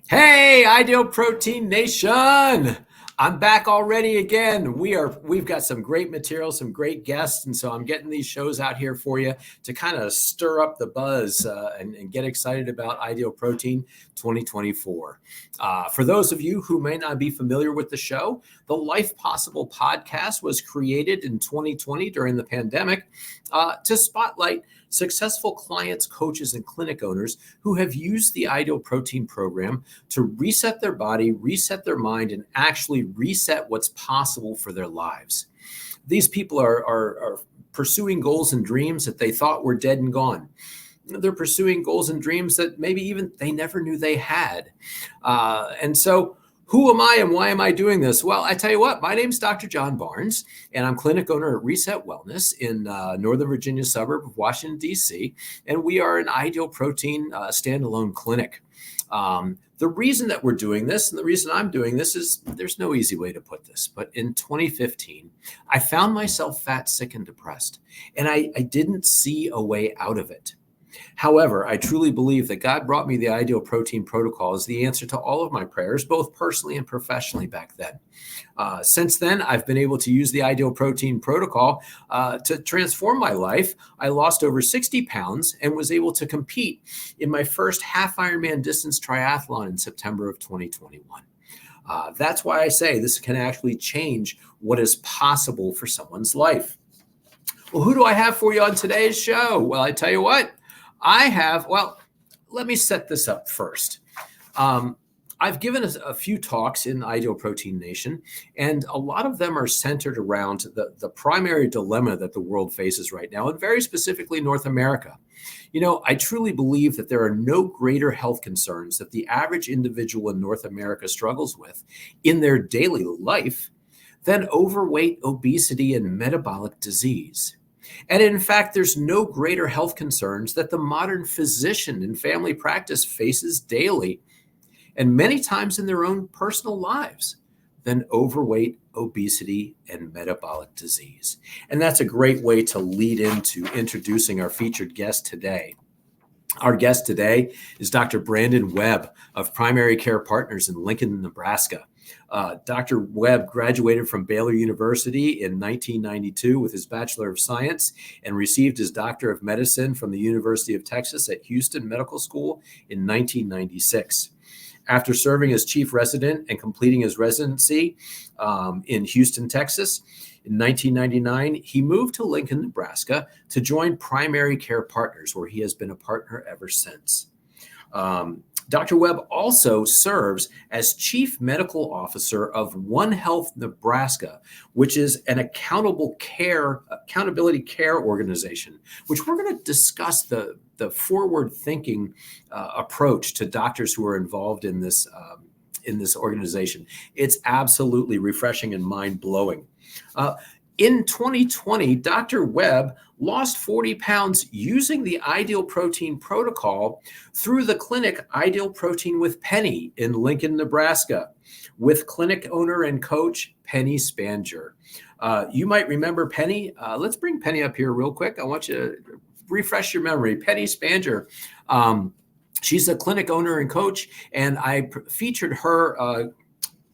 Hey, Ideal Protein Nation. I'm back already again. We've got some great material, some great guests, and so I'm getting these shows out here for you to kind of stir up the buzz and get excited about Ideal Protein 2024. For those of you who may not be familiar with the show, the Life Possible podcast was created in 2020 during the pandemic to spotlight successful clients, coaches, and clinic owners who have used the Ideal Protein program to reset their body, reset their mind, and actually reset what's possible for their lives. These people are pursuing goals and dreams that they thought were dead and gone. They're pursuing goals and dreams that maybe even they never knew they had. And so who am I and why am I doing this? Well, I tell you what, my name's Dr. John Barnes, and I'm clinic owner at Reset Wellness in Northern Virginia suburb of Washington, D.C., and we are an Ideal Protein standalone clinic. The reason that we're doing this and the reason I'm doing this is there's no easy way to put this, but in 2015, I found myself fat, sick, and depressed, and I didn't see a way out of it. However, I truly believe that God brought me the Ideal Protein protocol as the answer to all of my prayers, both personally and professionally back then. Since then, I've been able to use the Ideal Protein protocol to transform my life. I lost over 60 pounds and was able to compete in my first half Ironman distance triathlon in September of 2021. That's why I say this can actually change what is possible for someone's life. Well, who do I have for you on today's show? Well, I tell you what. Let me set this up first. I've given a few talks in Ideal Protein Nation, and a lot of them are centered around the primary dilemma that the world faces right now, and very specifically North America. You know, I truly believe that there are no greater health concerns that the average individual in North America struggles with in their daily life than overweight, obesity, and metabolic disease. And in fact, there's no greater health concerns that the modern physician in family practice faces daily and many times in their own personal lives than overweight, obesity, and metabolic disease. And that's a great way to lead into introducing our featured guest today. Our guest today is Dr. Brandon Webb of Primary Care Partners in Lincoln, Nebraska. Dr. Webb graduated from Baylor University in 1992 with his Bachelor of Science and received his Doctor of Medicine from the University of Texas at Houston Medical School in 1996. After serving as chief resident and completing his residency in Houston, Texas, in 1999, he moved to Lincoln, Nebraska to join Primary Care Partners, where he has been a partner ever since. Dr. Webb also serves as Chief Medical Officer of One Health Nebraska, which is an accountability care organization, which we're going to discuss the forward-thinking approach to doctors who are involved in this organization. It's absolutely refreshing and mind-blowing. In 2020, Dr. Webb lost 40 pounds using the Ideal Protein protocol through the clinic Ideal Protein with Penny in Lincoln, Nebraska, with clinic owner and coach Penny Spanjer. You might remember Penny. Let's bring Penny up here real quick. I want you to refresh your memory. Penny Spanjer. She's a clinic owner and coach, and I featured her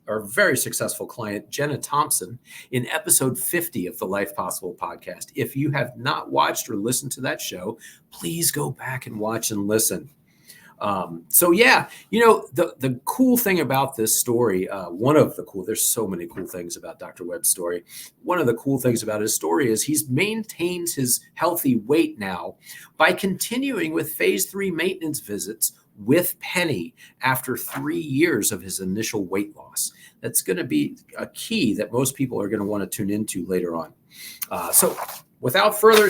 our very successful client, Jenna Thompson, in episode 50 of the Life Possible podcast. If you have not watched or listened to that show, please go back and watch and listen. The cool thing about this story, there's so many cool things about Dr. Webb's story. One of the cool things about his story is he's maintained his healthy weight now by continuing with phase 3 maintenance visits with Penny after 3 years of his initial weight loss. That's going to be a key that most people are going to want to tune into later on. Without further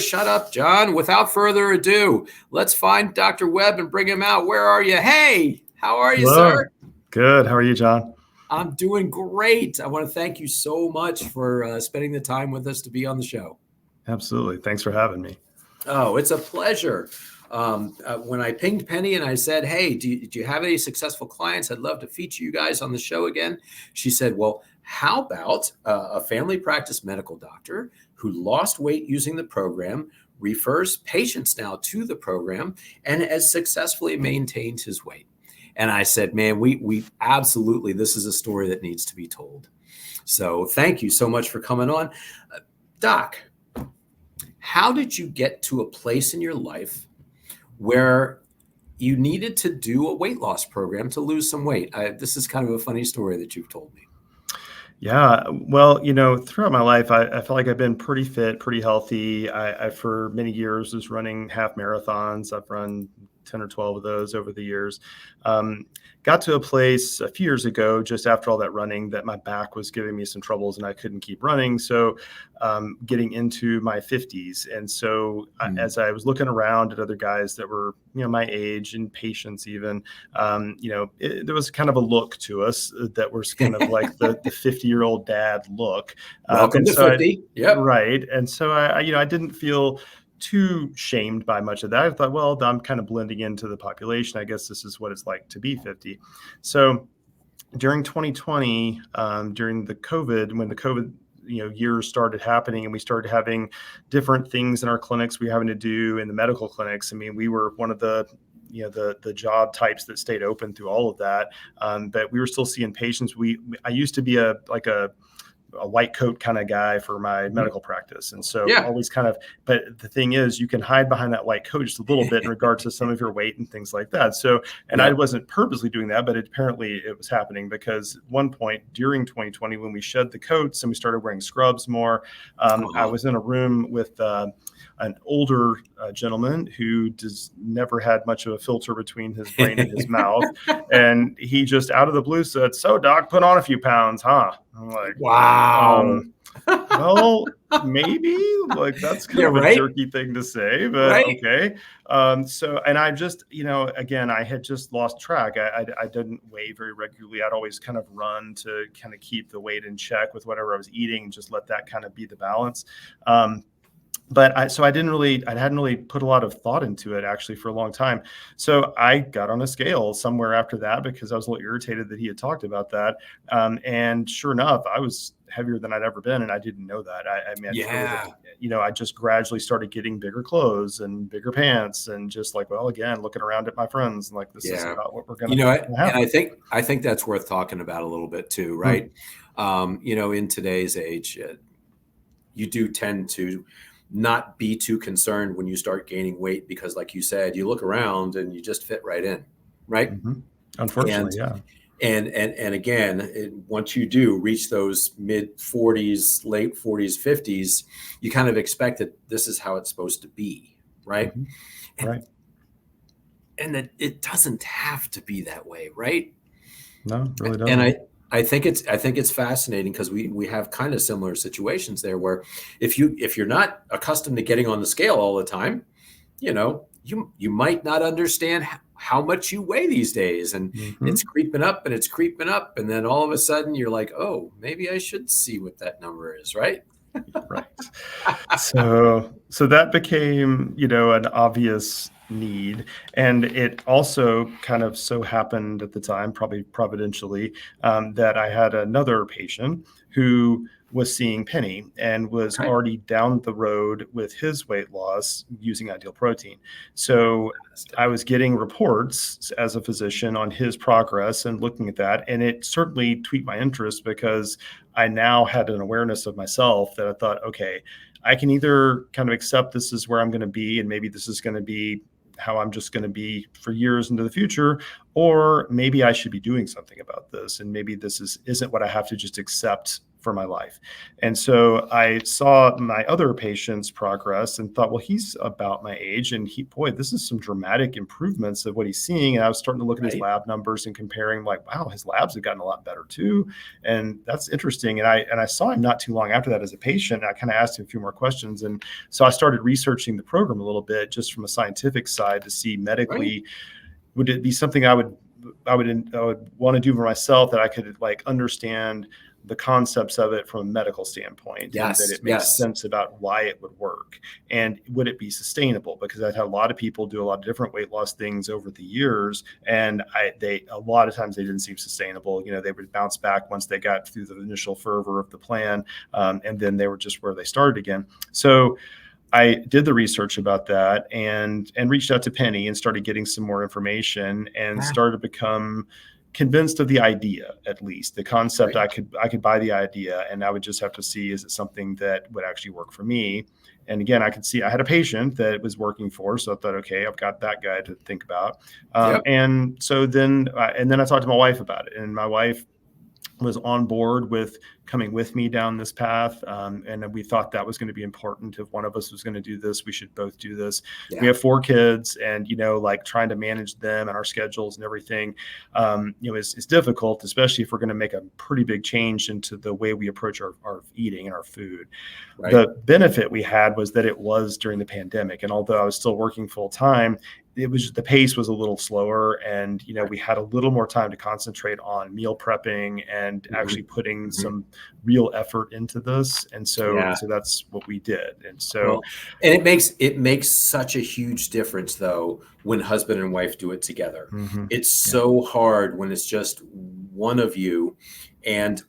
ado, let's find Dr. Webb and bring him out. Where are you? Hey, how are you, Hello. sir? Good. How are you, John? I'm doing great. I want to thank you so much for spending the time with us to be on the show. Absolutely. Thanks for having me. Oh, it's a pleasure. When I pinged Penny and I said, hey, do you have any successful clients? I'd love to feature you guys on the show again. She said, well, how about a family practice medical doctor who lost weight using the program, refers patients now to the program, and has successfully maintained his weight? And I said, man, we absolutely, this is a story that needs to be told. So thank you so much for coming on. Doc, how did you get to a place in your life where you needed to do a weight loss program to lose some weight? This is kind of a funny story that you've told me. Yeah. Well, throughout my life, I felt like I've been pretty fit, pretty healthy. I for many years was running half marathons. I've run 10 or 12 of those over the years. Um, Got to a place a few years ago, just after all that running, that my back was giving me some troubles and I couldn't keep running. So getting into my 50s. And so as I was looking around at other guys that were, my age and patients even, there was kind of a look to us that was kind of like the 50-year-old dad look. Welcome to 50. Yep. Right. And so I didn't feel too shamed by much of that. I thought, well, I'm kind of blending into the population. I guess this is what it's like to be 50. So during 2020, during the COVID, when the COVID years started happening and we started having different things in our clinics we were having to do in the medical clinics. I mean, we were one of the job types that stayed open through all of that. But we were still seeing patients. I used to be a white coat kind of guy for my medical practice. And so always but the thing is, you can hide behind that white coat just a little bit in regards to some of your weight and things like that. So, I wasn't purposely doing that, but apparently it was happening because at one point during 2020, when we shed the coats and we started wearing scrubs more, I was in a room with an older gentleman who never had much of a filter between his brain and his mouth. And he just out of the blue said, "So Doc, put on a few pounds, huh?" I'm like, wow. Well, maybe like that's kind of a jerky thing to say, but okay. And I just, again, I had just lost track. I didn't weigh very regularly. I'd always kind of run to kind of keep the weight in check with whatever I was eating and just let that kind of be the balance. But I hadn't really put a lot of thought into it actually for a long time. So I got on a scale somewhere after that because I was a little irritated that he had talked about that. And sure enough, I was heavier than I'd ever been. And I didn't know that. I just gradually started getting bigger clothes and bigger pants and just like, well, again, looking around at my friends and like, this is about what we're going to have. And I think that's worth talking about a little bit too, right? In today's age, you do tend to not be too concerned when you start gaining weight because, like you said, you look around and you just fit right in, right? Unfortunately, And again, once you do reach those mid 40s, late 40s, 50s, you kind of expect that this is how it's supposed to be, right? And that it doesn't have to be that way, right? No, it really doesn't. And I think it's fascinating because we have kind of similar situations there where if you're not accustomed to getting on the scale all the time, you might not understand how much you weigh these days, and it's creeping up and it's creeping up, and then all of a sudden you're like, oh, maybe I should see what that number is, right? Right. So that became, an obvious need. And it also kind of so happened at the time, probably providentially, that I had another patient who was seeing Penny and was already down the road with his weight loss using Ideal Protein. So I was getting reports as a physician on his progress and looking at that. And it certainly tweaked my interest because I now had an awareness of myself that I thought, okay, I can either kind of accept this is where I'm going to be, and maybe this is going to be how I'm just going to be for years into the future, or maybe I should be doing something about this. And maybe this isn't what I have to just accept for my life. And so I saw my other patient's progress and thought, well, he's about my age and this is some dramatic improvements of what he's seeing. And I was starting to look at his lab numbers and comparing like, wow, his labs have gotten a lot better too. And that's interesting. And I saw him not too long after that as a patient. I kind of asked him a few more questions. And so I started researching the program a little bit just from a scientific side to see medically, would it be something I would want to do for myself that I could like understand the concepts of it from a medical standpoint, and that it makes sense about why it would work, and would it be sustainable? Because I've had a lot of people do a lot of different weight loss things over the years, and a lot of times they didn't seem sustainable. They would bounce back once they got through the initial fervor of the plan, and then they were just where they started again. So I did the research about that and reached out to Penny and started getting some more information and Yeah. started to become convinced of the idea, at least the concept. Right. I could buy the idea, and I would just have to see, is it something that would actually work for me? And again, I could see I had a patient that it was working for, so I thought, okay, I've got that guy to think about. Yep. And so then I talked to my wife about it, and my wife was on board with coming with me down this path. And we thought that was going to be important. If one of us was going to do this, we should both do this. We Yeah. have 4 kids, and, like trying to manage them and our schedules and everything, is difficult, especially if we're going to make a pretty big change into the way we approach our eating and our food. Right. The benefit we had was that it was during the pandemic. And although I was still working full time, the pace was a little slower, and we had a little more time to concentrate on meal prepping and actually putting some real effort into this. And so that's what we did. And so and it makes such a huge difference, though, when husband and wife do it together. It's so hard when it's just one of you,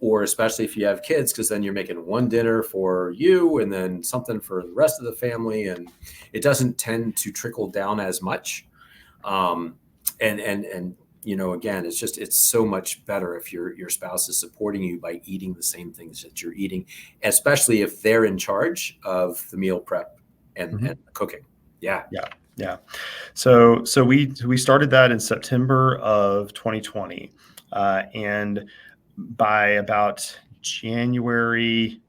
or especially if you have kids, because then you're making one dinner for you and then something for the rest of the family, and it doesn't tend to trickle down as much. Again, it's so much better if your spouse is supporting you by eating the same things that you're eating, especially if they're in charge of the meal prep and the cooking. Yeah. So we started that in September of 2020, and by about certainly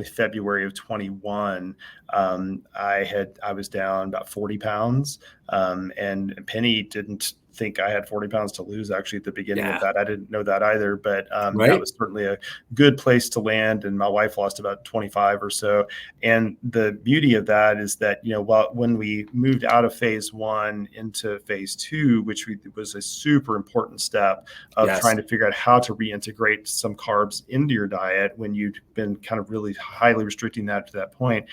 February of 21, I was down about 40 pounds. And Penny didn't think I had 40 pounds to lose actually at the beginning of that. I didn't know that either, but that was certainly a good place to land. And my wife lost about 25 or so. And the beauty of that is that, when we moved out of phase 1 into phase 2, which was a super important step of trying to figure out how to reintegrate some carbs into your diet when you'd been kind of really highly restricting that to that point.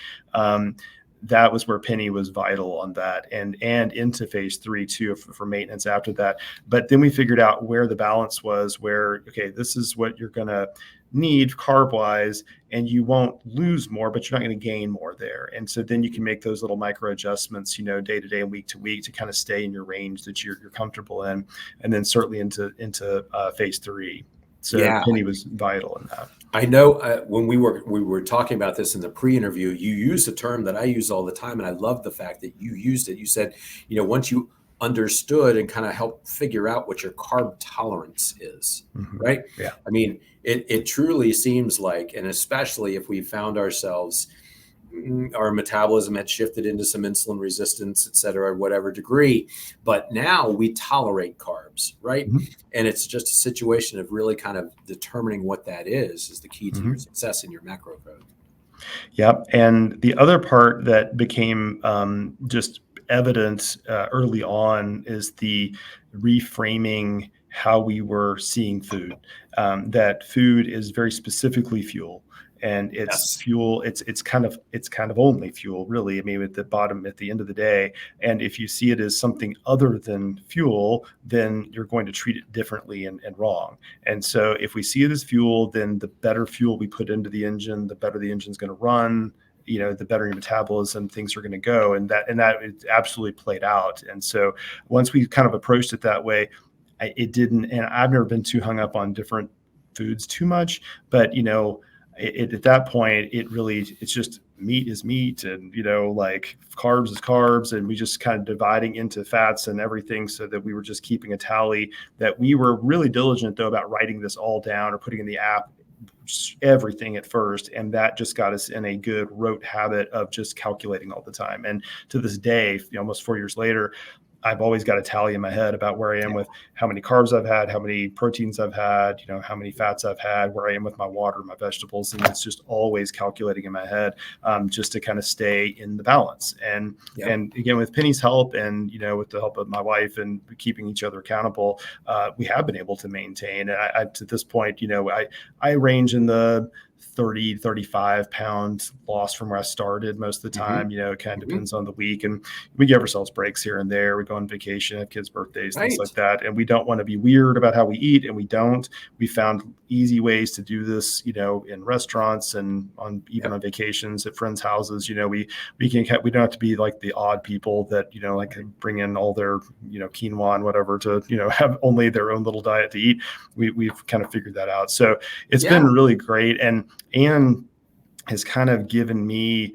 That was where Penny was vital on that, and into phase 3 too for maintenance after that. But then we figured out where the balance was, where, okay, this is what you're going to need carb wise, and you won't lose more, but you're not going to gain more there. And so then you can make those little micro adjustments, day to day and week to week to kind of stay in your range that you're comfortable in. And then certainly into phase 3. So Penny was vital in that. I know when we were talking about this in the pre-interview, you used a term that I use all the time, and I love the fact that you used it. You said, once you understood and kind of helped figure out what your carb tolerance is, right? Yeah. I mean, it truly seems like, and especially if we found ourselves, our metabolism had shifted into some insulin resistance, et cetera, whatever degree, but now we tolerate carbs, right? And it's just a situation of really kind of determining what that is the key to your success in your macro code. Yep. And the other part that became just evident early on is the reframing how we were seeing food, that food is very specifically fuel. And it's fuel. It's kind of only fuel, really. I mean, at the end of the day. And if you see it as something other than fuel, then you're going to treat it differently and wrong. And so if we see it as fuel, then the better fuel we put into the engine, the better the engine's going to run. The better your metabolism, things are going to go. And that it absolutely played out. And so once we kind of approached it that way, it didn't. And I've never been too hung up on different foods too much, but at that point, it's just meat is meat, and like carbs is carbs, and we just kind of dividing into fats and everything, so that we were just keeping a tally. That we were really diligent though about writing this all down or putting in the app everything at first, and that just got us in a good rote habit of just calculating all the time. And to this day, almost 4 years later, I've always got a tally in my head about where I am with how many carbs I've had, how many proteins I've had, how many fats I've had, where I am with my water, my vegetables. And it's just always calculating in my head, just to kind of stay in the balance. And again, with Penny's help and, with the help of my wife and keeping each other accountable, we have been able to maintain. And I to this point, I range in the 30, 35 pound loss from where I started most of the time. It kind of depends on the week. And we give ourselves breaks here and there. We go on vacation, have kids' birthdays, things like that. And we don't want to be weird about how we eat, and we don't. We found easy ways to do this, in restaurants and even on vacations at friends' houses. We don't have to be like the odd people that, like bring in all their, quinoa and whatever to, have only their own little diet to eat. We've kind of figured that out. So it's been really great. And Anne has kind of given me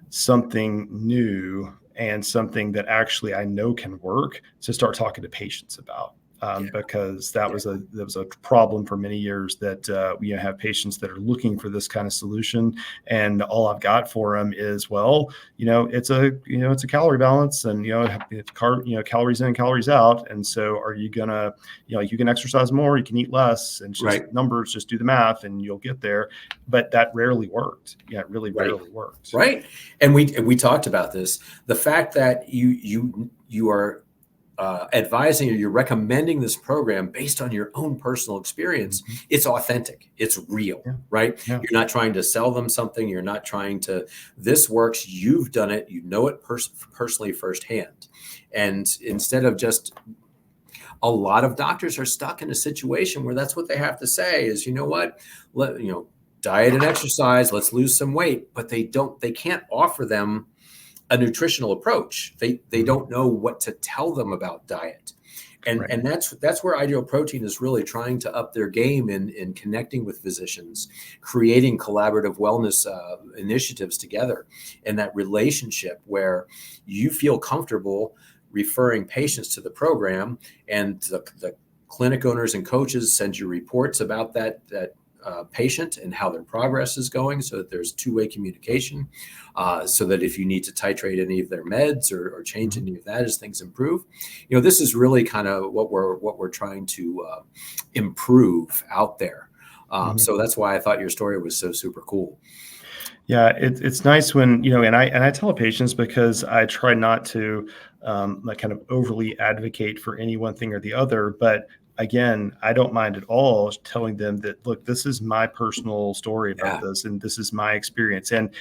something new and something that actually I know can work to start talking to patients about. Because that was a problem for many years that we have patients that are looking for this kind of solution, and all I've got for them is, it's a calorie balance, and it's calories in, calories out, and so are you gonna you can exercise more, you can eat less, and just numbers, just do the math, and you'll get there. But that rarely worked. Yeah, it really rarely worked. Right, and we talked about this. The fact that you are advising, or you're recommending this program based on your own personal experience, it's authentic, it's real, right? You're not trying to sell them something. You're not trying to, this works. You've done it. You know it personally firsthand. And instead of just, a lot of doctors are stuck in a situation where that's what they have to say is, diet and exercise, let's lose some weight, but they can't offer them a nutritional approach. They don't know what to tell them about diet. And that's where Ideal Protein is really trying to up their game in connecting with physicians, creating collaborative wellness initiatives together, and that relationship where you feel comfortable referring patients to the program, and the clinic owners and coaches send you reports about that patient and how their progress is going, so that there's two-way communication, so that if you need to titrate any of their meds or change any of that as things improve, this is really kind of what we're trying to improve out there. So that's why I thought your story was so super cool. Yeah, it's nice when, and I tell patients, because I try not to kind of overly advocate for any one thing or the other, but again, I don't mind at all telling them that, look, this is my personal story about this, and this is my experience. And,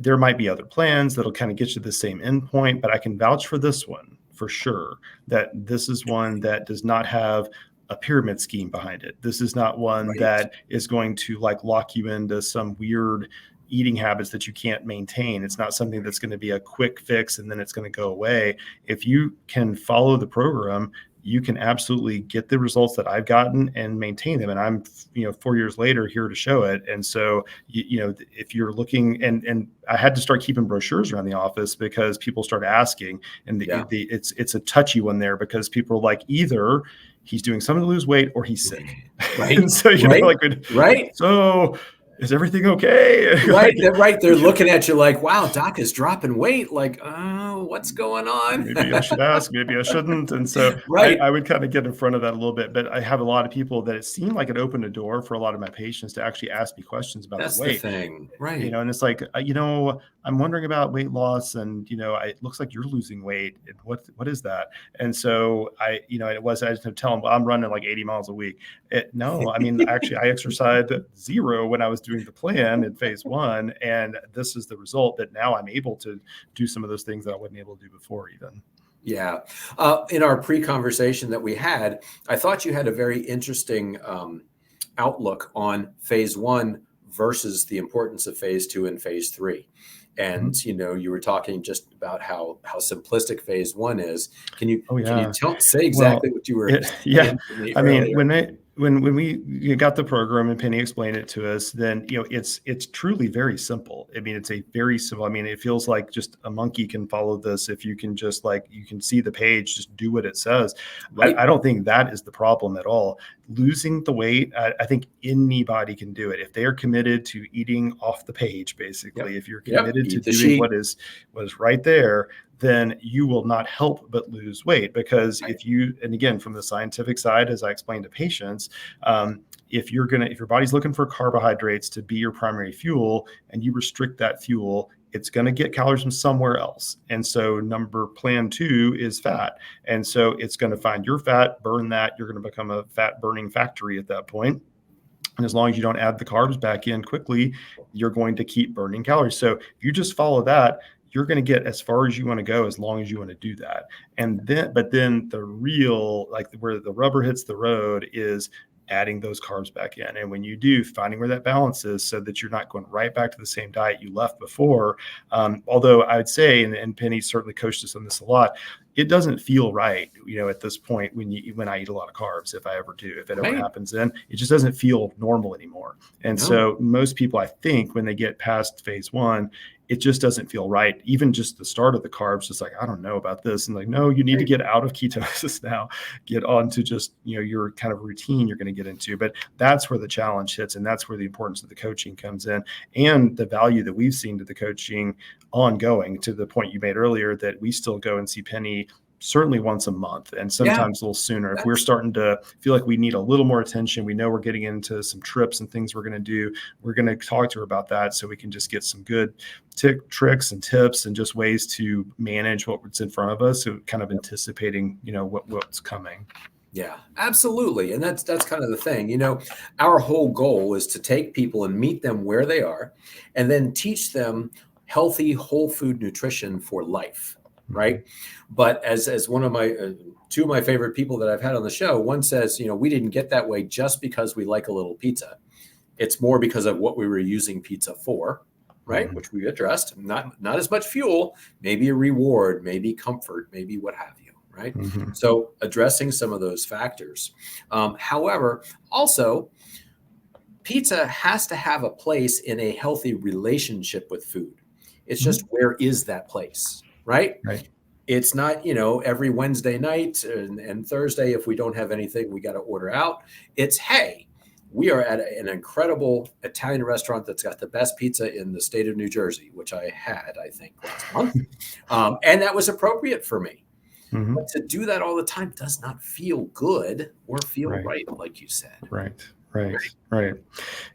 there might be other plans that'll kind of get you to the same endpoint, but I can vouch for this one for sure, that this is one that does not have a pyramid scheme behind it. This is not one that is going to lock you into some weird eating habits that you can't maintain. It's not something that's going to be a quick fix and then it's going to go away. If you can follow the program, you can absolutely get the results that I've gotten and maintain them. And I'm, 4 years later here to show it. And so, if you're looking, and I had to start keeping brochures around the office because people started asking, and it's a touchy one there, because people are like, either he's doing something to lose weight or he's sick. And so, so is everything okay? Right. They're looking at you like, wow, doc is dropping weight. Like, oh, what's going on? Maybe I should ask, maybe I shouldn't. And so I would kind of get in front of that a little bit, but I have a lot of people that it seemed like it opened a door for a lot of my patients to actually ask me questions about the weight. That's the thing, right? And it's like, I'm wondering about weight loss, and, it looks like you're losing weight. And what is that? And so I just have to tell them, well, I'm running like 80 miles a week. Actually, I exercised 0 when I was doing the plan in phase 1. And this is the result, that now I'm able to do some of those things that I wasn't able to do before even. Yeah. In our pre-conversation that we had, I thought you had a very interesting outlook on phase 1 versus the importance of phase 2 and phase 3. And, you were talking just about how simplistic phase 1 is. Can you say exactly what you were saying? I mean, when we got the program and Penny explained it to us, then, it's truly very simple. I mean, it's a very simple, it feels like just a monkey can follow this. If you can just you can see the page, just do what it says. I don't think that is the problem at all. Losing the weight, I think anybody can do it. If they are committed to eating off the page, basically, if you're committed to doing what is right there, then you will not help but lose weight. Because and again, from the scientific side, as I explained to patients, if your body's looking for carbohydrates to be your primary fuel, and you restrict that fuel, it's going to get calories from somewhere else. And so plan 2 is fat. And so it's going to find your fat, burn that. You're going to become a fat burning factory at that point. And as long as you don't add the carbs back in quickly, you're going to keep burning calories. So if you just follow that, you're going to get as far as you want to go as long as you want to do that. And then, but then the real, like where the rubber hits the road is adding those carbs back in. And when you do, finding where that balance is so that you're not going right back to the same diet you left before. Although I would say, and Penny certainly coached us on this a lot, it doesn't feel right, at this point when I eat a lot of carbs, if I ever do, if it ever happens, then it just doesn't feel normal anymore. And so most people, I think, when they get past phase 1, it just doesn't feel right. Even just the start of the carbs, just like, I don't know about this. And like, no, you need to get out of ketosis now, get on to just, your kind of routine you're going to get into. But that's where the challenge hits. And that's where the importance of the coaching comes in, and the value that we've seen to the coaching ongoing, to the point you made earlier, that we still go and see Penny certainly once a month, and sometimes a little sooner. If we're starting to feel like we need a little more attention, we know we're getting into some trips and things we're going to do, we're going to talk to her about that so we can just get some good tricks and tips and just ways to manage what's in front of us. So kind of anticipating, what's coming. Yeah, absolutely. And that's kind of the thing. Our whole goal is to take people and meet them where they are, and then teach them healthy, whole food nutrition for life. Right. But as one of my two of my favorite people that I've had on the show, one says, we didn't get that way just because we like a little pizza. It's more because of what we were using pizza for. Right. Mm-hmm. Which we addressed. Not as much fuel, maybe a reward, maybe comfort, maybe what have you. Right. Mm-hmm. So addressing some of those factors. However, also, pizza has to have a place in a healthy relationship with food. It's just, where is that place? Right. It's not, every Wednesday night and Thursday, if we don't have anything, we got to order out. It's, hey, we are at an incredible Italian restaurant that's got the best pizza in the state of New Jersey, which I had, I think, last month. And that was appropriate for me. Mm-hmm. But to do that all the time does not feel good or feel right, like you said. Right.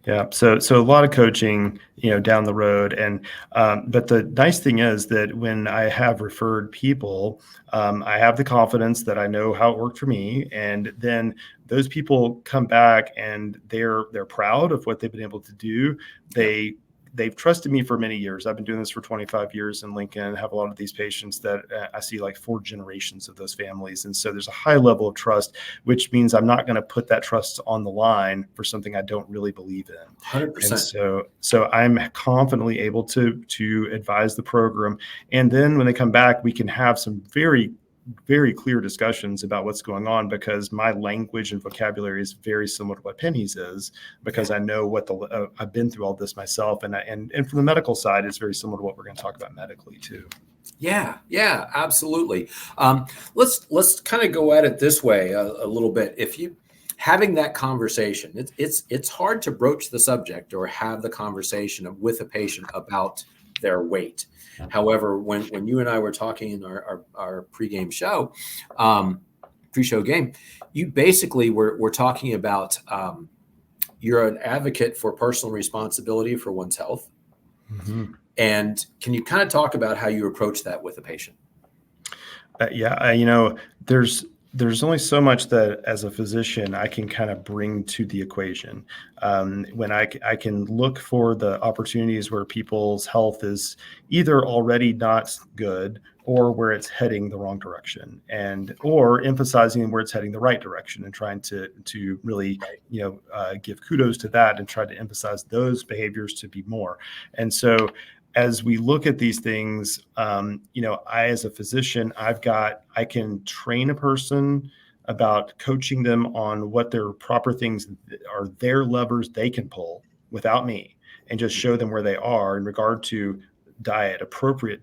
Yeah. So a lot of coaching, down the road. And, but the nice thing is that when I have referred people, I have the confidence that I know how it worked for me. And then those people come back and they're proud of what they've been able to do. They've trusted me for many years. I've been doing this for 25 years in Lincoln. I have a lot of these patients that I see like 4 generations of those families. And so there's a high level of trust, which means I'm not going to put that trust on the line for something I don't really believe in. 100%. And so I'm confidently able to advise the program. And then when they come back, we can have some very clear discussions about what's going on, because my language and vocabulary is very similar to what Penny's is, because I know I've been through all this myself, and from the medical side, it's very similar to what we're going to talk about medically too. Yeah, absolutely. Let's kind of go at it this way a little bit. If you having that conversation, it's hard to broach the subject or have the conversation with a patient about their weight. However, when you and I were talking in our pre-show game, you basically were talking about you're an advocate for personal responsibility for one's health. Mm-hmm. And can you kind of talk about how you approach that with a patient? There's only so much that as a physician I can kind of bring to the equation. When I can look for the opportunities where people's health is either already not good or where it's heading the wrong direction, or emphasizing where it's heading the right direction, and trying to really give kudos to that and try to emphasize those behaviors to be more. And so as we look at these things, I, as a physician, I can train a person about coaching them on what their proper things are, their levers they can pull without me, and just show them where they are in regard to diet, appropriate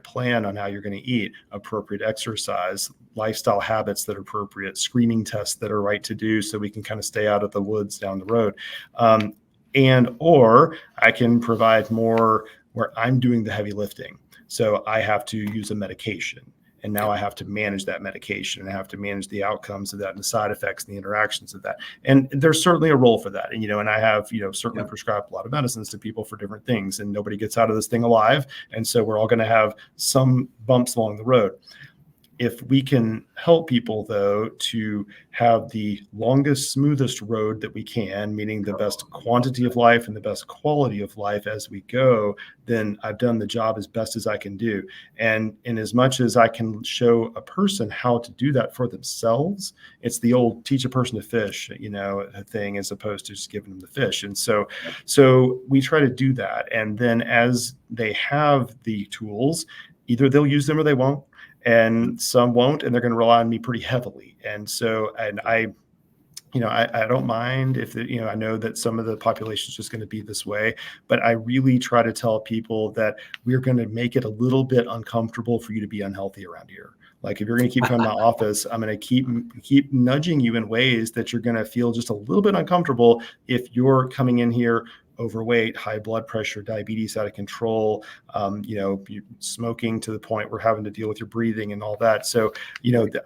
plan on how you're going to eat, appropriate exercise, lifestyle habits that are appropriate, screening tests that are right to do, so we can kind of stay out of the woods down the road. Or I can provide more where I'm doing the heavy lifting. So I have to use a medication, and now I have to manage that medication, and I have to manage the outcomes of that and the side effects and the interactions of that. And there's certainly a role for that. And, and I have, certainly prescribed a lot of medicines to people for different things, and nobody gets out of this thing alive. And so we're all going to have some bumps along the road. If we can help people, though, to have the longest, smoothest road that we can, meaning the best quantity of life and the best quality of life as we go, then I've done the job as best as I can do. And in as much as I can show a person how to do that for themselves, it's the old teach a person to fish, thing, as opposed to just giving them the fish. And so we try to do that. And then as they have the tools, either they'll use them or they won't. And some won't, and they're going to rely on me pretty heavily. And so, and I don't mind if I know that some of the population is just going to be this way, but I really try to tell people that we're going to make it a little bit uncomfortable for you to be unhealthy around here. Like if you're going to keep coming to my office, I'm going to keep nudging you in ways that you're going to feel just a little bit uncomfortable if you're coming in here overweight, high blood pressure, diabetes out of control, you're smoking to the point where having to deal with your breathing and all that. So,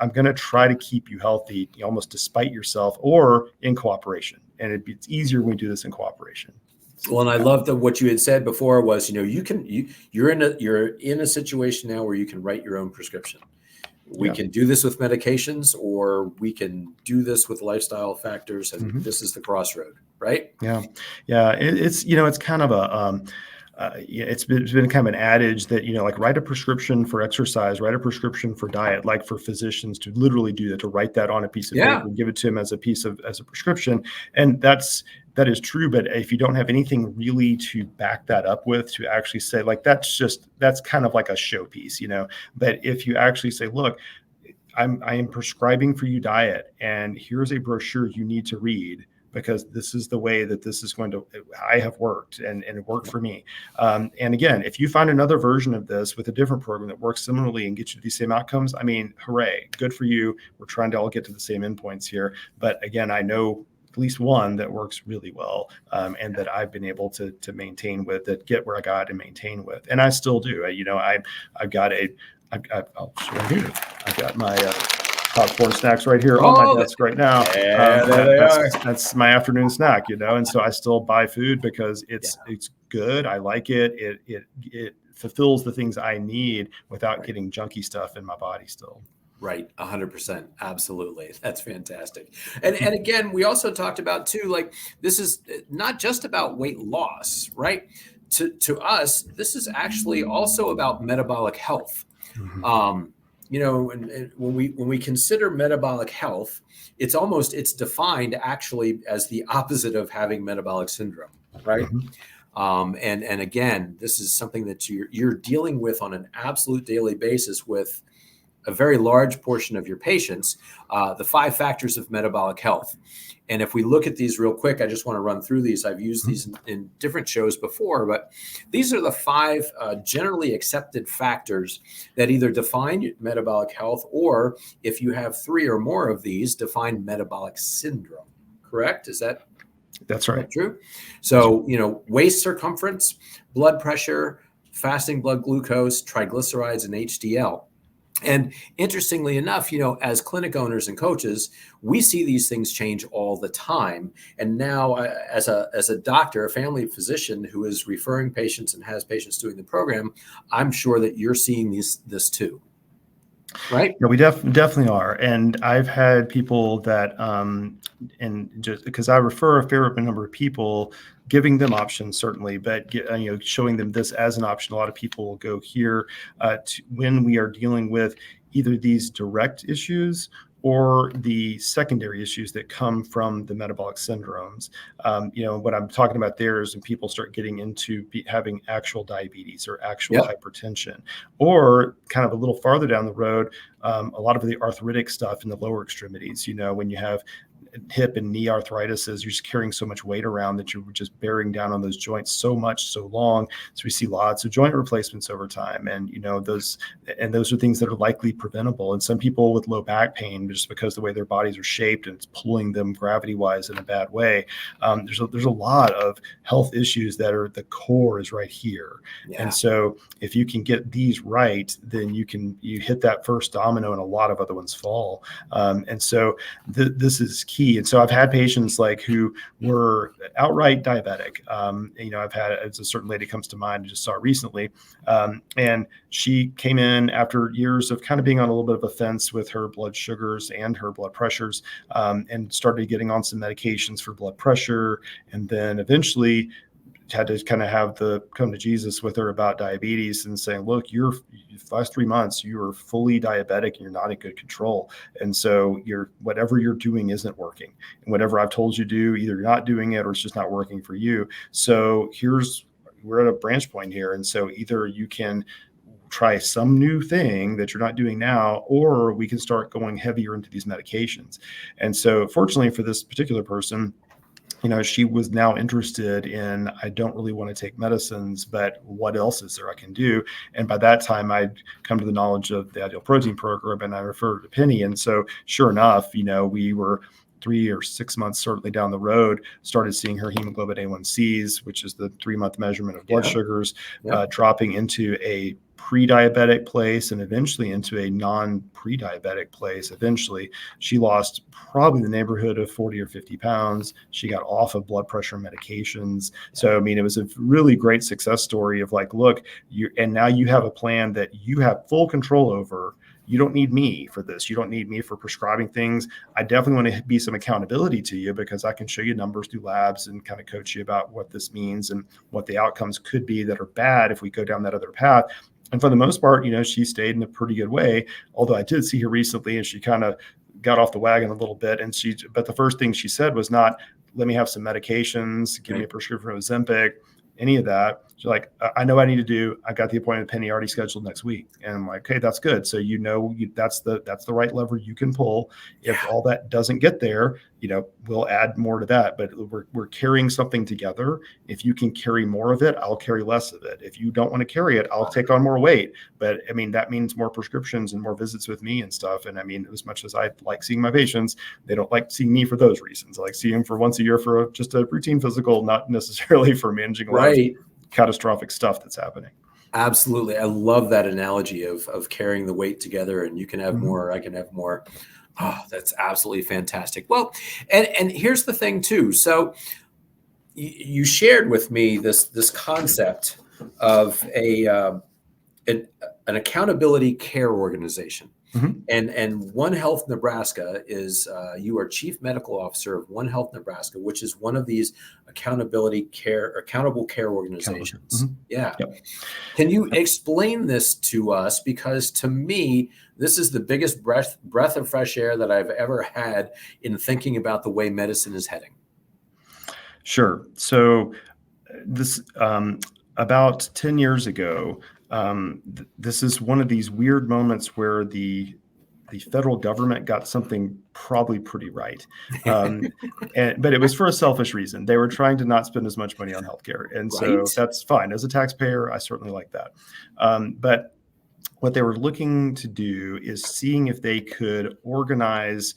I'm going to try to keep you healthy, almost despite yourself or in cooperation. And it's easier when we do this in cooperation. Well, and I love that what you had said before was, you're in a situation now where you can write your own prescription. We can do this with medications, or we can do this with lifestyle factors, and this is the crossroad, right? Yeah. It's kind of it's been kind of an adage that, like write a prescription for exercise, write a prescription for diet, like for physicians to literally do that, to write that on a piece of paper, give it to them as a prescription. And that is true. But if you don't have anything really to back that up with, to actually say like, that's kind of like a showpiece, but if you actually say, look, I am prescribing for you diet, and here's a brochure you need to read, because this is the way that this is I have worked, and it worked for me. And again, if you find another version of this with a different program that works similarly and gets you these same outcomes, I mean, hooray, good for you. We're trying to all get to the same endpoints here. But again, I know at least one that works really well, and that I've been able to maintain with, that get where I got and maintain with. And I still do. I've got I'll show you here. I've got my popcorn snacks right here on my desk right now. That's my afternoon snack, and so I still buy food because it's good. I like it. It fulfills the things I need without getting junky stuff in my body still. Right. 100%. Absolutely. That's fantastic. And again, we also talked about too, like, this is not just about weight loss, right? To us, this is actually also about metabolic health. And when we consider metabolic health, it's defined actually as the opposite of having metabolic syndrome, right? And again, this is something that you're dealing with on an absolute daily basis with a very large portion of your patients, the 5 factors of metabolic health. And if we look at these real quick, I just want to run through these. I've used these in different shows before, but these are the 5 generally accepted factors that either define metabolic health, or if you have 3 or more of these, define metabolic syndrome. Correct? That's right. True. So, waist circumference, blood pressure, fasting blood glucose, triglycerides, and HDL. And interestingly enough, as clinic owners and coaches, we see these things change all the time. And now as a doctor, a family physician who is referring patients and has patients doing the program, I'm sure that you're seeing this too. Right? Yeah, we definitely are. And I've had people that, and just because I refer a fair number of people, giving them options certainly, but showing them this as an option. A lot of people will go here when we are dealing with either these direct issues or the secondary issues that come from the metabolic syndromes. What I'm talking about there is when people start getting into having actual diabetes or actual hypertension, or kind of a little farther down the road, a lot of the arthritic stuff in the lower extremities. When you have hip and knee arthritis, you're just carrying so much weight around that you're just bearing down on those joints so much, so long. So we see lots of joint replacements over time. And, those are things that are likely preventable. And some people with low back pain, just because the way their bodies are shaped and it's pulling them gravity wise in a bad way. There's a lot of health issues that are, the core is right here. Yeah. And so if you can get these right, then you hit that first domino domino and a lot of other ones fall. And so this is key. And so I've had patients like who were outright diabetic. I've had a certain lady comes to mind I just saw recently. And she came in after years of kind of being on a little bit of a fence with her blood sugars and her blood pressures, and started getting on some medications for blood pressure. And then eventually had to kind of have the come to Jesus with her about diabetes and saying, look, you're last 3 months, you are fully diabetic and you're not in good control. And so whatever you're doing isn't working. And whatever I've told you to do, either you're not doing it or it's just not working for you. So we're at a branch point here. And so either you can try some new thing that you're not doing now, or we can start going heavier into these medications. And so fortunately for this particular person, she was now interested in, I don't really want to take medicines, but what else is there I can do? And by that time, I'd come to the knowledge of the Ideal Protein Program, and I referred to Penny. And so sure enough, we were 3 or 6 months certainly down the road, started seeing her hemoglobin A1Cs, which is the 3-month measurement of blood sugars, dropping into a pre-diabetic place and eventually into a non-pre-diabetic place. Eventually, she lost probably the neighborhood of 40 or 50 pounds. She got off of blood pressure medications. So, it was a really great success story of like, look, and now you have a plan that you have full control over. You don't need me for this. You don't need me for prescribing things. I definitely want to be some accountability to you because I can show you numbers through labs and kind of coach you about what this means and what the outcomes could be that are bad if we go down that other path. And for the most part, she stayed in a pretty good way. Although I did see her recently and she kind of got off the wagon a little bit. But the first thing she said was not, let me have some medications, give me a prescription for Ozempic, any of that. She's like, I know what I need to do. I got the appointment with Penny already scheduled next week. And I'm like, okay, that's good. So that's the right lever you can pull. If all that doesn't get there, we'll add more to that. But we're carrying something together. If you can carry more of it, I'll carry less of it. If you don't want to carry it, I'll take on more weight. But that means more prescriptions and more visits with me and stuff. And as much as I like seeing my patients, they don't like seeing me for those reasons. I like seeing them for once a year for just a routine physical, not necessarily for managing a lot of catastrophic stuff that's happening. Absolutely. I love that analogy of carrying the weight together, and you can have more, I can have more. Oh, that's absolutely fantastic. Well, and here's the thing too. So you shared with me this concept of an accountability care organization. And One Health Nebraska is, you are chief medical officer of One Health Nebraska, which is one of these accountable care organizations. Can you explain this to us? Because to me, this is the biggest breath of fresh air that I've ever had in thinking about the way medicine is heading. Sure. So this, about 10 years ago, this is one of these weird moments where the federal government got something probably pretty right. But it was for a selfish reason. They were trying to not spend as much money on healthcare. And so that's fine. As a taxpayer, I certainly like that. But what they were looking to do is seeing if they could organize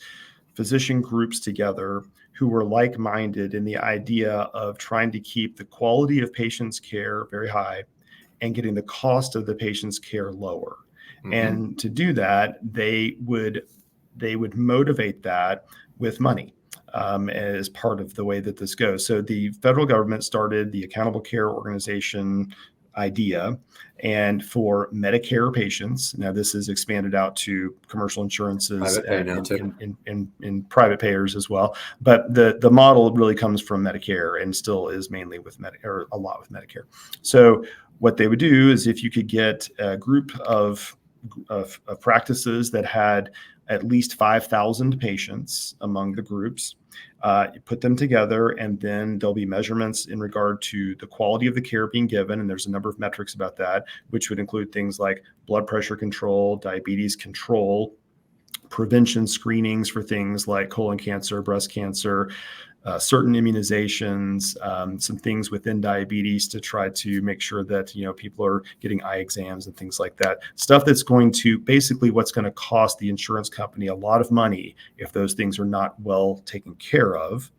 physician groups together who were like-minded in the idea of trying to keep the quality of patients' care very high and getting the cost of the patient's care lower. And to do that, they would motivate that with money as part of the way that this goes. So the federal government started the Accountable Care Organization idea, and for Medicare patients, now this is expanded out to commercial insurances and private payers as well. But the model really comes from Medicare and still is mainly with Medicare, a lot with Medicare. So what they would do is if you could get a group of practices that had at least 5,000 patients among the groups, you put them together, and then there'll be measurements in regard to the quality of the care being given. And there's a number of metrics about that, which would include things like blood pressure control, diabetes control, prevention screenings for things like colon cancer, breast cancer, certain immunizations, some things within diabetes to try to make sure that, people are getting eye exams and things like that. Stuff that's going to basically what's going to cost the insurance company a lot of money if those things are not well taken care of.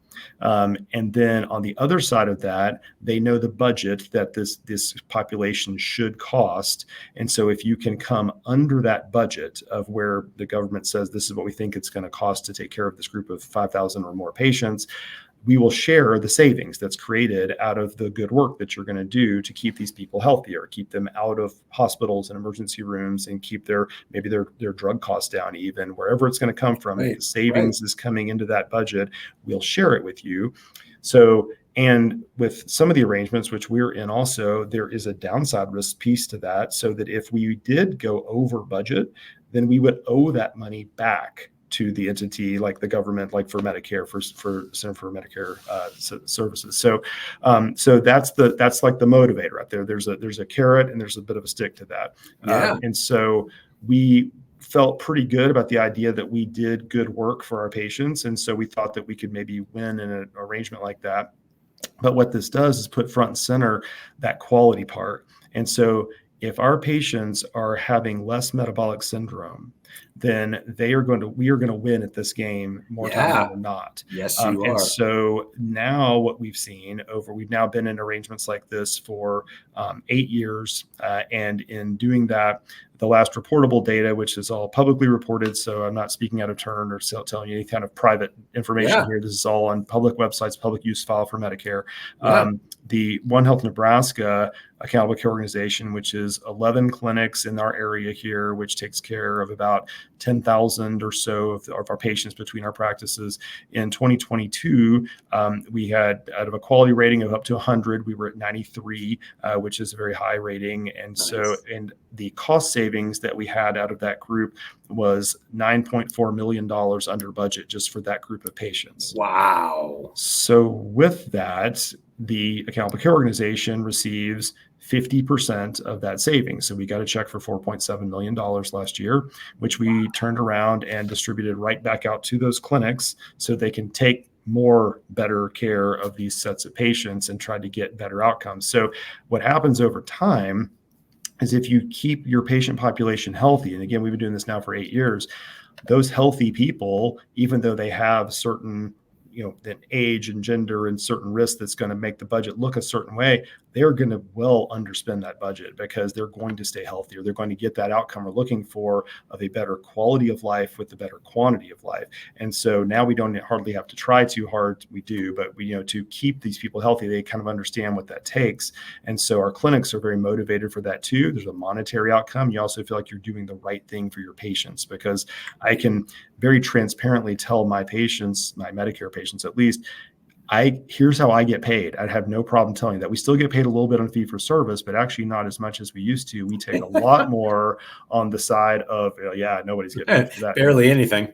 And then on the other side of that, they know the budget that this population should cost. And so if you can come under that budget of where the government says this is what we think it's going to cost to take care of this group of 5,000 or more patients, we will share the savings that's created out of the good work that you're going to do to keep these people healthier, keep them out of hospitals and emergency rooms, and keep their drug costs down, even wherever it's going to come from. If the savings is coming into that budget, we'll share it with you. So, and with some of the arrangements, which we're in also, there is a downside risk piece to that, so that if we did go over budget, then we would owe that money back to the entity, like the government, like for Medicare, for Center for Medicare Services. So, so that's like the motivator right there. There's a carrot and there's a bit of a stick to that. And so we felt pretty good about the idea that we did good work for our patients, and so we thought that we could maybe win in an arrangement like that. But what this does is put front and center that quality part. And so if our patients are having less metabolic syndrome, then we are going to win at this game more time than not. Yes, you are. And so now what we've seen we've now been in arrangements like this for 8 years. And in doing that, the last reportable data, which is all publicly reported, so I'm not speaking out of turn or telling you any kind of private information here. This is all on public websites, public use file for Medicare. The One Health Nebraska Accountable Care Organization, which is 11 clinics in our area here, which takes care of about 10,000 or so of our patients between our practices. In 2022, we had, out of a quality rating of up to 100, we were at 93, which is a very high rating. And so, and the cost savings that we had out of that group was $9.4 million under budget just for that group of patients. Wow. So with that, the Accountable Care Organization receives 50% of that savings. So we got a check for $4.7 million last year, which we turned around and distributed right back out to those clinics so they can take more better care of these sets of patients and try to get better outcomes. So what happens over time is if you keep your patient population healthy, and again, we've been doing this now for 8 years, those healthy people, even though they have certain an age and gender and certain risks that's going to make the budget look a certain way, they're going to well underspend that budget because they're going to stay healthier. They're going to get that outcome we're looking for of a better quality of life with a better quantity of life. And so now we don't hardly have to try too hard. We do, but we, to keep these people healthy, they kind of understand what that takes. And so our clinics are very motivated for that too. There's a monetary outcome. You also feel like you're doing the right thing for your patients, because I can very transparently tell my patients, my Medicare patients at least, here's how I get paid. I'd have no problem telling you that. We still get paid a little bit on fee for service, but actually not as much as we used to. We take a lot more on the side of, nobody's getting paid for that. Barely anything.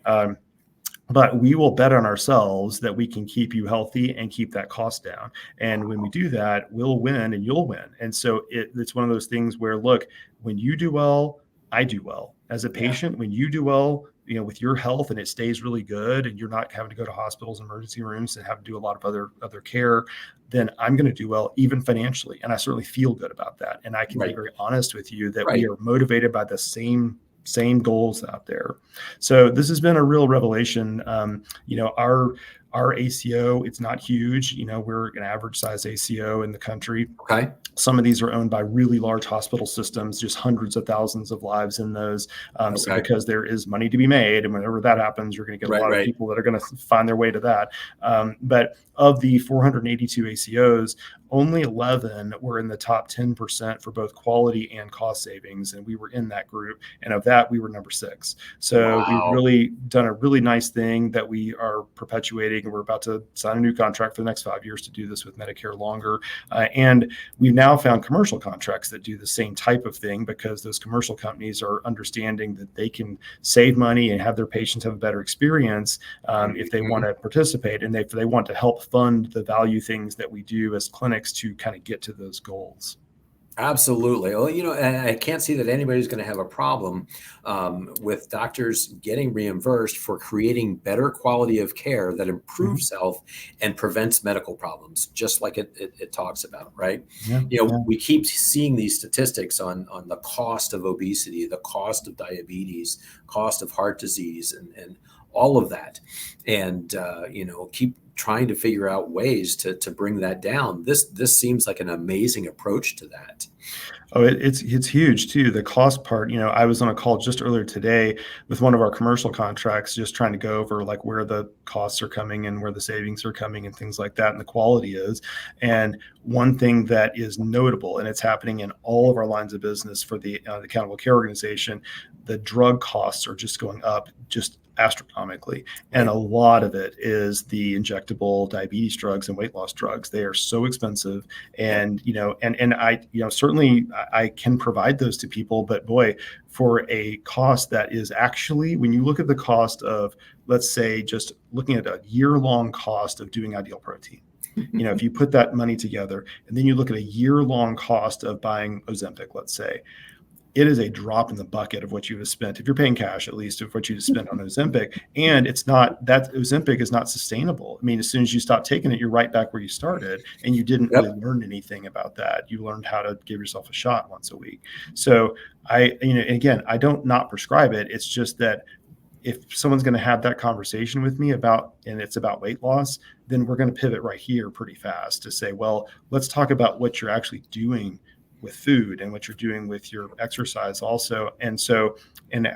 But we will bet on ourselves that we can keep you healthy and keep that cost down. And when we do that, we'll win and you'll win. And so it's one of those things where, look, when you do well, I do well. As a patient, when you do well, with your health and it stays really good and you're not having to go to hospitals and emergency rooms and have to do a lot of other care, then I'm going to do well, even financially. And I certainly feel good about that. And I can be very honest with you that we are motivated by the same goals out there. So this has been a real revelation. Our ACO, it's not huge. We're an average size ACO in the country. Okay. Some of these are owned by really large hospital systems, just hundreds of thousands of lives in those. So because there is money to be made, and whenever that happens, you're going to get a lot of people that are going to find their way to that. But of the 482 ACOs, only 11 were in the top 10% for both quality and cost savings, and we were in that group. And of that, we were number 6. So we've really done a really nice thing that we are perpetuating, and we're about to sign a new contract for the next 5 years to do this with Medicare longer. And we've now found commercial contracts that do the same type of thing, because those commercial companies are understanding that they can save money and have their patients have a better experience if they want to participate, and if they want to help fund the value things that we do as clinics to kind of get to those goals. Absolutely. Well, I can't see that anybody's going to have a problem with doctors getting reimbursed for creating better quality of care that improves health and prevents medical problems, just like it talks about, right? We keep seeing these statistics on the cost of obesity, the cost of diabetes, cost of heart disease, and all of that. And, trying to figure out ways to bring that down. This seems like an amazing approach to that. Oh, it's huge too. The cost part, I was on a call just earlier today with one of our commercial contracts, just trying to go over like where the costs are coming and where the savings are coming and things like that, and the quality is. And one thing that is notable, and it's happening in all of our lines of business for the Accountable Care Organization, the drug costs are just going up just astronomically. And a lot of it is the injectable diabetes drugs and weight loss drugs. They are so expensive. And, and I, certainly I can provide those to people, but boy, for a cost that is actually, when you look at the cost of, let's say, just looking at a year-long cost of doing Ideal Protein, if you put that money together and then you look at a year-long cost of buying Ozempic, let's say, it is a drop in the bucket of what you have spent, if you're paying cash, at least, of what you spent on Ozempic. And it's not, that Ozempic is not sustainable. I mean, as soon as you stop taking it, you're right back where you started, and you didn't really learn anything about that. You learned how to give yourself a shot once a week. So again, I don't not prescribe it. It's just that if someone's going to have that conversation with me and it's about weight loss, then we're going to pivot right here pretty fast to say, well, let's talk about what you're actually doing with food and what you're doing with your exercise also. And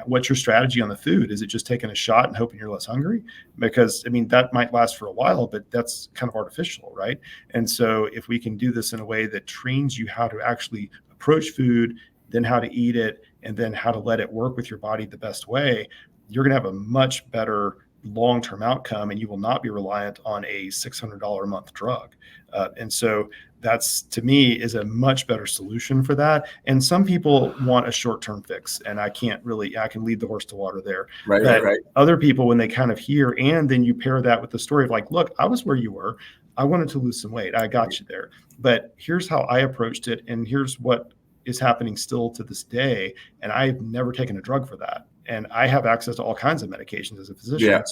what's your strategy on the food? Is it just taking a shot and hoping you're less hungry? Because that might last for a while, but that's kind of artificial, right? And so if we can do this in a way that trains you how to actually approach food, then how to eat it, and then how to let it work with your body the best way, you're going to have a much better long-term outcome, and you will not be reliant on a $600 a month drug. And so that's, to me, is a much better solution for that. And some people want a short-term fix, and I can lead the horse to water there. Right. Other people, when they kind of hear, and then you pair that with the story of like, look, I was where you were. I wanted to lose some weight. I got you there. But here's how I approached it, and here's what is happening still to this day. And I've never taken a drug for that. And I have access to all kinds of medications as a physician.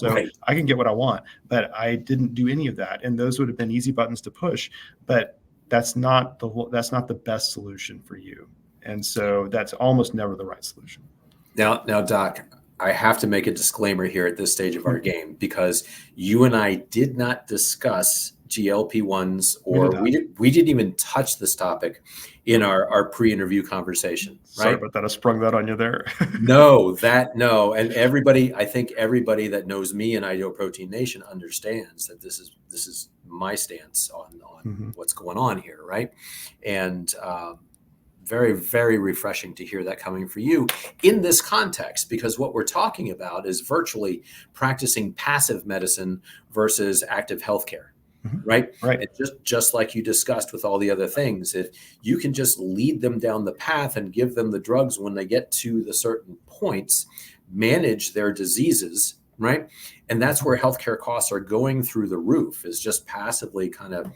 I can get what I want, but I didn't do any of that. And those would have been easy buttons to push, but that's not the best solution for you. And so that's almost never the right solution. Now, Doc, I have to make a disclaimer here at this stage of our game, because you and I did not discuss GLP-1s, or we didn't even touch this topic in our pre-interview conversation. Right? Sorry about that. I sprung that on you there. No. And I think everybody that knows me in Ideal Protein Nation understands that this is my stance on what's going on here. Right. And, very, very refreshing to hear that coming from you in this context, because what we're talking about is virtually practicing passive medicine versus active healthcare. Right. And just like you discussed with all the other things, if you can just lead them down the path and give them the drugs when they get to the certain points, manage their diseases, right? And that's where healthcare costs are going through the roof, is just passively kind of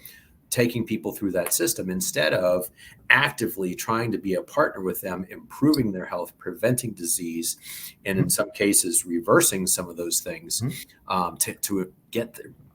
taking people through that system instead of actively trying to be a partner with them, improving their health, preventing disease, and in some cases reversing some of those things to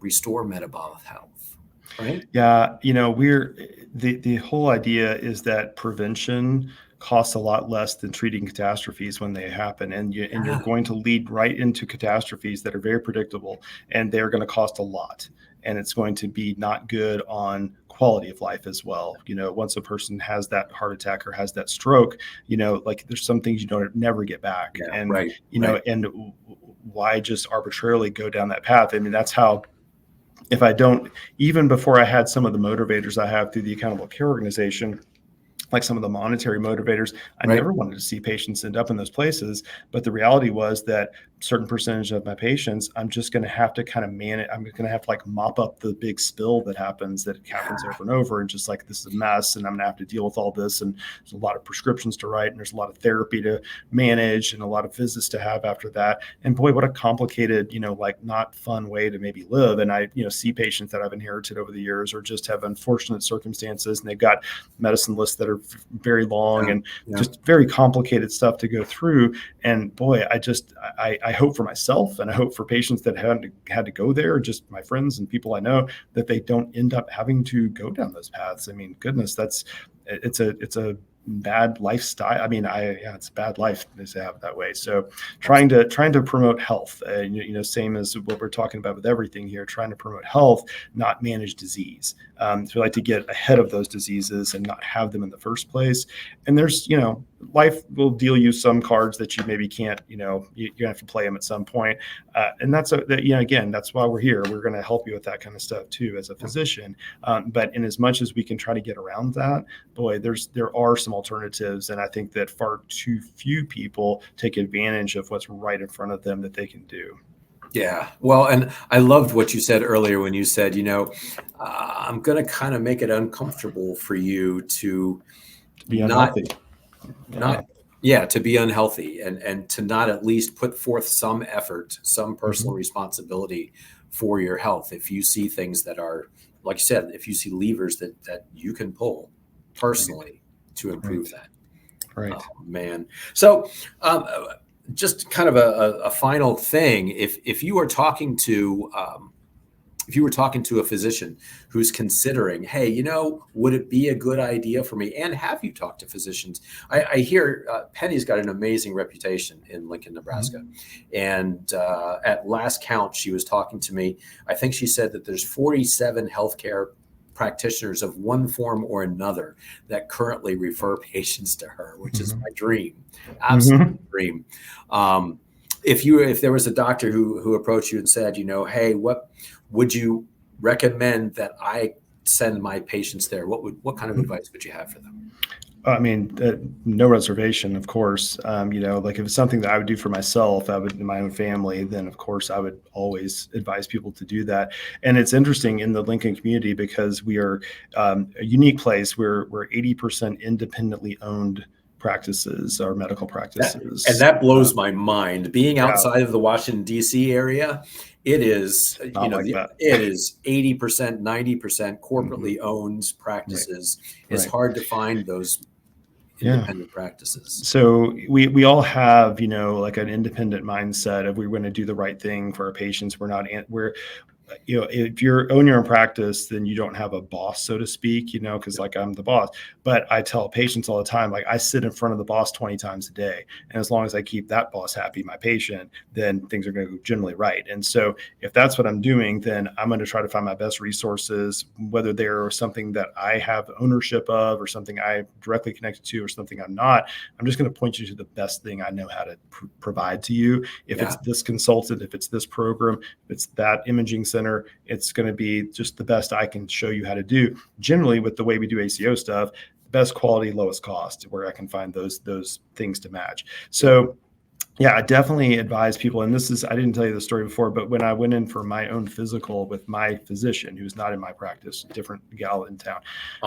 restore metabolic health. Right? Yeah, the whole idea is that prevention costs a lot less than treating catastrophes when they happen, and you're going to lead right into catastrophes that are very predictable, and they're going to cost a lot. And it's going to be not good on quality of life as well. Once a person has that heart attack or has that stroke, like there's some things you don't never get back. And why just arbitrarily go down that path? I mean, that's how, if I don't, even before I had some of the motivators I have through the Accountable Care Organization, like some of the monetary motivators, I never wanted to see patients end up in those places. But the reality was that certain percentage of my patients, I'm just going to have to kind of manage. I'm going to have to like mop up the big spill that happens over and over. And just like, this is a mess, and I'm going to have to deal with all this. And there's a lot of prescriptions to write, and there's a lot of therapy to manage, and a lot of visits to have after that. And boy, what a complicated, like not fun way to maybe live. And I, see patients that I've inherited over the years, or just have unfortunate circumstances, and they've got medicine lists that are very long and just very complicated stuff to go through. And boy, I hope for myself, and I hope for patients that had to go there, just my friends and people I know, that they don't end up having to go down those paths. I mean, goodness, it's a bad lifestyle. I mean, it's a bad life to have it that way. So trying to promote health, same as what we're talking about with everything here, trying to promote health, not manage disease. So we like to get ahead of those diseases and not have them in the first place. And there's, life will deal you some cards that you maybe can't, you're gonna have to play them at some point. And again, that's why we're here. We're going to help you with that kind of stuff too, as a physician. But in as much as we can try to get around that, boy, there are some alternatives. And I think that far too few people take advantage of what's right in front of them that they can do. Yeah. Well, and I loved what you said earlier when you said, I'm going to kind of make it uncomfortable for you to be unhealthy. To be unhealthy and to not at least put forth some effort, some personal responsibility for your health. If you see things that are, like you said, if you see levers that you can pull personally to improve that. Right. Oh, man. So just kind of a final thing, if you were talking to a physician who's considering, hey, would it be a good idea for me? And have you talked to physicians? I hear Penny's got an amazing reputation in Lincoln, Nebraska. And at last count, she was talking to me. I think she said that there's 47 healthcare practitioners of one form or another that currently refer patients to her, which is my dream, absolute dream. If there was a doctor who approached you and said, hey, what would you recommend that I send my patients there? What kind of advice would you have for them? I mean, no reservation, of course. Like if it's something that I would do for myself, in my own family, then of course I would always advise people to do that. And it's interesting in the Lincoln community because we are a unique place. We're 80% independently owned practices, our medical practices. And that blows my mind. Being outside of the Washington, D.C. area, it is, it is 80%, 90% corporately owned practices. It's hard to find those independent practices. So we all have, like an independent mindset of we're going to do the right thing for our patients. If you own your own practice, then you don't have a boss, so to speak, because like I'm the boss. But I tell patients all the time, like I sit in front of the boss 20 times a day. And as long as I keep that boss happy, my patient, then things are going to go generally right. And so if that's what I'm doing, then I'm going to try to find my best resources, whether they're something that I have ownership of or something I'm directly connected to or something I'm not. I'm just going to point you to the best thing I know how to provide to you. If it's this consultant, if it's this program, if it's that imaging center, it's going to be just the best I can show you how to do. Generally, with the way we do ACO stuff, best quality, lowest cost, where I can find those things to match. So I definitely advise people. And I didn't tell you the story before, but when I went in for my own physical with my physician, who's not in my practice, different gal in town,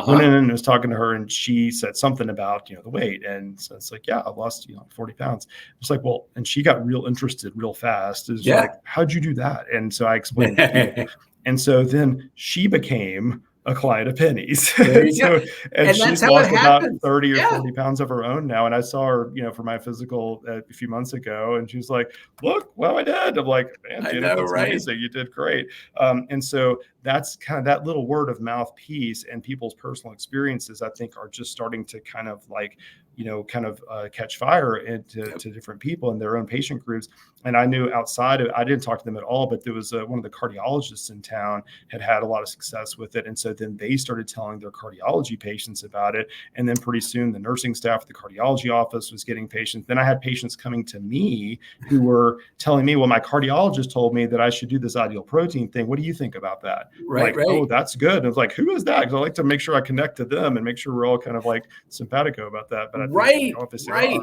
went in and was talking to her, and she said something about, the weight. And so it's like, I lost, 40 pounds. It's like, well, and she got real interested real fast. It's like, how'd you do that? And so I explained it to her. And so then she became a client of Penny's. And she's lost about 30 or 40 pounds of her own now. And I saw her, for my physical a few months ago, and she's like, look, well, I did. I'm like, man, that's amazing. You did great. And so that's kind of that little word of mouth piece, and people's personal experiences, I think, are just starting to kind of like, catch fire to different people in their own patient groups. And I knew I didn't talk to them at all, but there was one of the cardiologists in town had a lot of success with it. And so then they started telling their cardiology patients about it. And then pretty soon the nursing staff at the cardiology office was getting patients. Then I had patients coming to me who were telling me, well, my cardiologist told me that I should do this ideal protein thing. What do you think about that? Right. Oh, that's good. And I was like, who is that? Because I like to make sure I connect to them and make sure we're all kind of like simpatico about that. But I think, obviously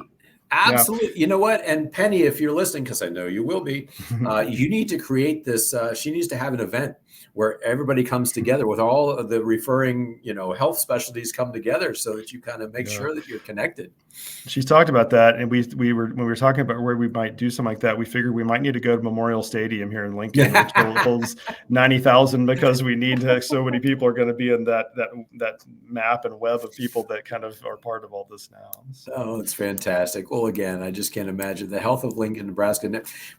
Absolutely. You know what? And Penny, if you're listening, because I know you will be, you need to create this. She needs to have an event where everybody comes together with all of the referring, health specialties come together so that you kind of make sure that you're connected. She's talked about that. And when we were talking about where we might do something like that, we figured we might need to go to Memorial Stadium here in Lincoln, which holds 90,000 because we need so many people are going to be in that map and web of people that kind of are part of all this now. So. Oh, it's fantastic. Well, again, I just can't imagine the health of Lincoln, Nebraska.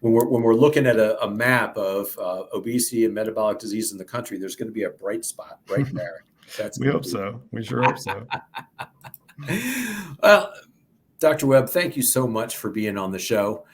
When we're looking at a map of obesity and metabolic disease in the country, there's going to be a bright spot right there. We hope so. We sure hope so. Well, Dr. Webb, thank you so much for being on the show.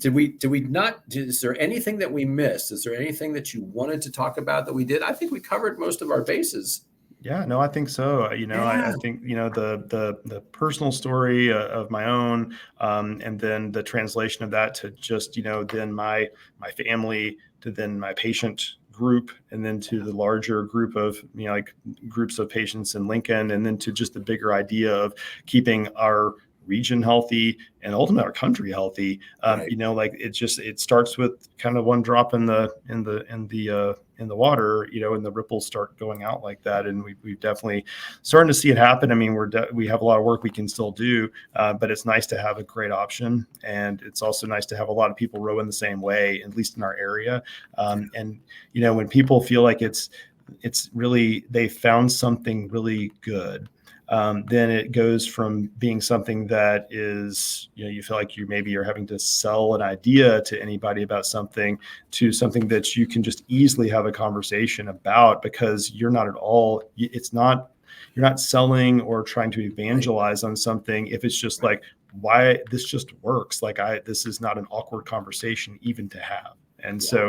Did we not, is there anything that we missed? Is there anything that you wanted to talk about that we did? I think we covered most of our bases. Yeah, no, I think so. I Yeah, think, the personal story of my own, and then the translation of that to just, then my family, to then my patient group, and then to the larger group of, like groups of patients in Lincoln, and then to just the bigger idea of keeping our region healthy and ultimately our country healthy. right. Like it starts with kind of one drop in the water, and the ripples start going out like that. And we've definitely starting to see it happen. I mean, we have a lot of work we can still do, but it's nice to have a great option. And it's also nice to have a lot of people rowing the same way, at least in our area. And, when people feel like it's really, they found something really good, then it goes from being something that is, you feel like you're having to sell an idea to anybody about something, to something that you can just easily have a conversation about, because you're not selling or trying to Right. evangelize on something. If it's just like, why this just works, like this is not an awkward conversation even to have. And Yeah.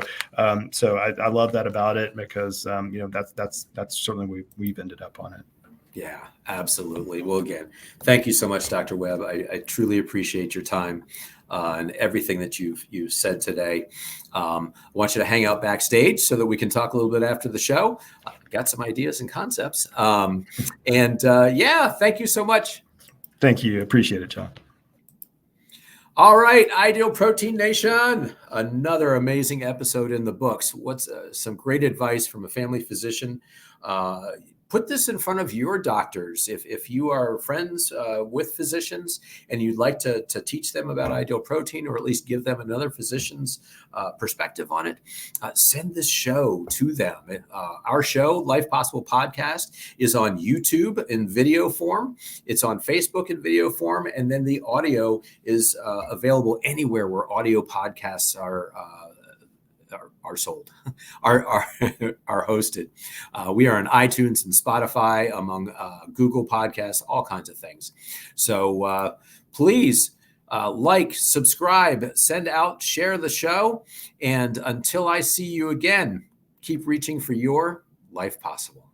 so I love that about it, because that's certainly we've ended up on it. Yeah, absolutely. Well, again, thank you so much, Dr. Webb. I truly appreciate your time and everything that you've said today. I want you to hang out backstage so that we can talk a little bit after the show. Got some ideas and concepts. Yeah, thank you so much. Thank you. Appreciate it, John. All right, Ideal Protein Nation, another amazing episode in the books. What's some great advice from a family physician? Put this in front of your doctors. If you are friends with physicians and you'd like to teach them about ideal protein, or at least give them another physician's perspective on it, send this show to them. Our show, Life Possible Podcast, is on YouTube in video form. It's on Facebook in video form. And then the audio is available anywhere where audio podcasts are sold, are hosted. We are on iTunes and Spotify, among Google Podcasts, all kinds of things. So please like, subscribe, send out, share the show. And until I see you again, keep reaching for your life possible.